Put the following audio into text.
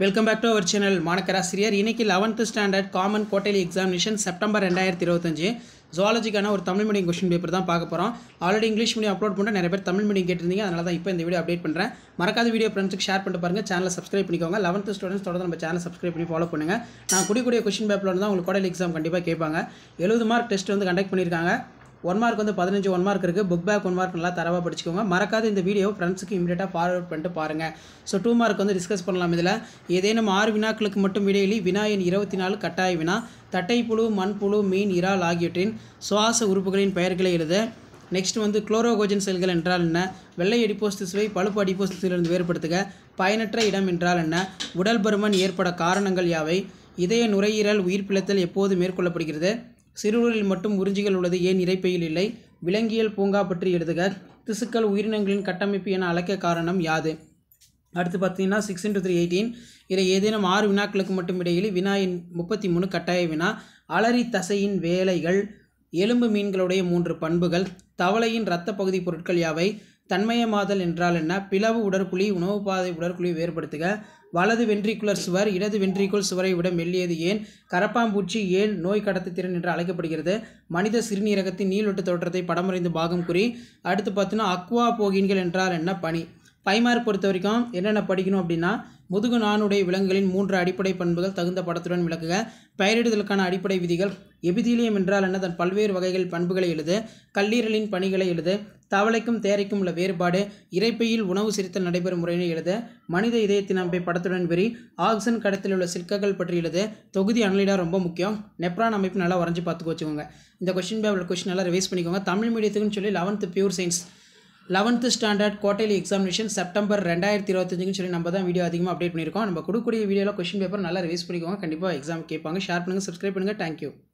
Welcome back to our channel மாணக்கராசிரியர். இன்னைக்கு 11th standard common quarterly examination September 2025 ஜுவாலஜிக்கான ஒரு தமிழ் மீடியம் கொஸ்டின் பேப்பர் தான் பார்க்க போகிறோம். ஆல்ரெடி இங்கிலீஷ் மீடியம் அப்லோட் பண்ண நிறைய பேர் தமிழ் மீடியம் கேட்டிருந்தீங்க, அதனால தான் இப்போ இந்த வீடியோ அப்டேட் பண்ணுறேன். மறக்காத வீடியோ ஃப்ரெண்ட்ஸுக்கு ஷேர் பண்ணிட்டு பாருங்கள், சேனலை சப்ஸ்கிரைப் பண்ணிக்கோங்க. 11th ஸ்டூடெண்ட்ஸ் தொடர்ந்து நம்ம சேனல் சப்ஸ்கிரைப் பண்ணி ஃபாலோ பண்ணுங்கள். நான் கூடிய கொஸ்டின் பேப்பரில் வந்து உங்களுக்கு குவார்ட்டர்லி எக்ஸாம் கண்டிப்பாக கேட்பாங்க. 70 மார்க் டெஸ்ட் வந்து கண்டக்ட் பண்ணியிருக்காங்க. 1 மார்க் வந்து 15 1 மார்க் இருக்குது. புக் பேக் 1 மார்க் நல்லா தரவாக படிச்சுக்கோங்க. மறக்காத இந்த வீடியோ ஃப்ரெண்ட்ஸுக்கு இமீடியட்டாக ஃபார்வர்ட் பண்ணிட்டு பாருங்கள். ஸோ 2 மார்க் வந்து டிஸ்கஸ் பண்ணலாம். இதில் ஏதேனும் 6 வினாக்களுக்கு மட்டும் விடையிலி வினா எண் 24 கட்டாய வினா. தட்டைப்புழு, மண்புழு, மீன், இறால் ஆகியவற்றின் சுவாச உறுப்புகளின் பெயர்களை எழுத. நெக்ஸ்ட் வந்து குளோரோகோஜன் செல்கள் என்றால் என்ன? வெள்ளை அடிப்போஸ் திசுவை பழுப்பு அடிப்போஸ் திசுவிலிருந்து வேறுபடுத்துக. பயனற்ற இடம் என்றால் என்ன? உடல் பருமன் ஏற்பட காரணங்கள் யாவை? இதய நுரையீரல் உயிர் பிழைத்தல் எப்போது மேற்கொள்ளப்படுகிறது? சிறுநீரில் மட்டும் உறிஞ்சிகள் உள்ளது, ஏன் இரைப்பையில் இல்லை? விலங்கியல் பூங்கா பற்றி எழுதுக. திசுக்கள் உயிரினங்களின் கட்டமைப்பு என அழைக்க காரணம் யாது? அடுத்து பார்த்தீங்கன்னா 6 × 3 18. இதில் ஏதேனும் 6 வினாக்களுக்கு மட்டும் இடையில் வினா எண் 33 கட்டாய வினா. அலரி தசையின் வேலைகள். எலும்பு மீன்களுடைய 3 பண்புகள். தவளையின் இரத்த பகுதி பொருட்கள் யாவை? தன்மயமாதல் என்றால் என்ன? பிளவு உடற்குழி உணவு பாதை உடற்குழி வேறுபடுத்துக. வலது வென்ட்ரிகுலர் சுவர் இடது வென்ட்ரிகுலர் சுவரை விட மெல்லியது ஏன்? கரப்பாம்பூச்சி ஏன் நோய் கடத்துத்திறன் என்று அழைக்கப்படுகிறது? மனித சிறுநீரகத்தின் நீள்வட்ட தோற்றத்தை படமறைந்து பாகம் குறி. அடுத்து பார்த்தீங்கன்னா அக்வா போகின்கள் என்றால் என்ன? பனி. 5 மார்க் பொறுத்த வரைக்கும் என்னென்ன படிக்கணும் அப்படின்னா, முதுகு நாணுடைய விலங்குகளின் 3 அடிப்படை பண்புகள் தகுந்த படத்துடன் விளக்குக. பெயரிடுதலுக்கான அடிப்படை விதிகள். எபிதீலியம் என்றால் என்ன? தன் பல்வேறு வகைகள் பண்புகளை எழுது. கல்லீரலின் பணிகளை எழுது. தவளைக்கும் தேரைக்கும் உள்ள வேறுபாடு. இரைப்பையில் உணவு செரித்தல் நடைபெறும் முறையினை எழுது. மனித இதயத்தின் அமைப்பை படத்துடன் விரி. ஆக்சிஜன் கடத்தில் உள்ள சிற்கங்கள் பற்றி எழுது. தொகுதி அனலிடா ரொம்ப முக்கியம். நெப்ரான் அமைப்பு நல்லா வரைஞ்சி பார்த்துக்க வச்சுக்கோங்க. இந்த கொஸ்டின் பேப்பர் கொஸ்டின் எல்லாம் ரிவைஸ் பண்ணிக்கோங்க. தமிழ் மீடியத்துக்குன்னு சொல்லி 11th pure science 11th standard quarterly examination September 2025 சொல்லி நம்ம தான் வீடியோ அதிகமாக அப்டேட் பண்ணியிருக்கோம். நம்ம கொடுக்கக்கூடிய வீடியோவில் கொஸ்டின் பேப்பர் நல்லா ரிவைஸ் பண்ணிக்கோங்க. கண்டிப்பாக எக்ஸாம் கேட்பாங்க. ஷேர் பண்ணுங்கள், சப்ஸ்கிரைப் பண்ணுங்கள். தேங்க்யூ.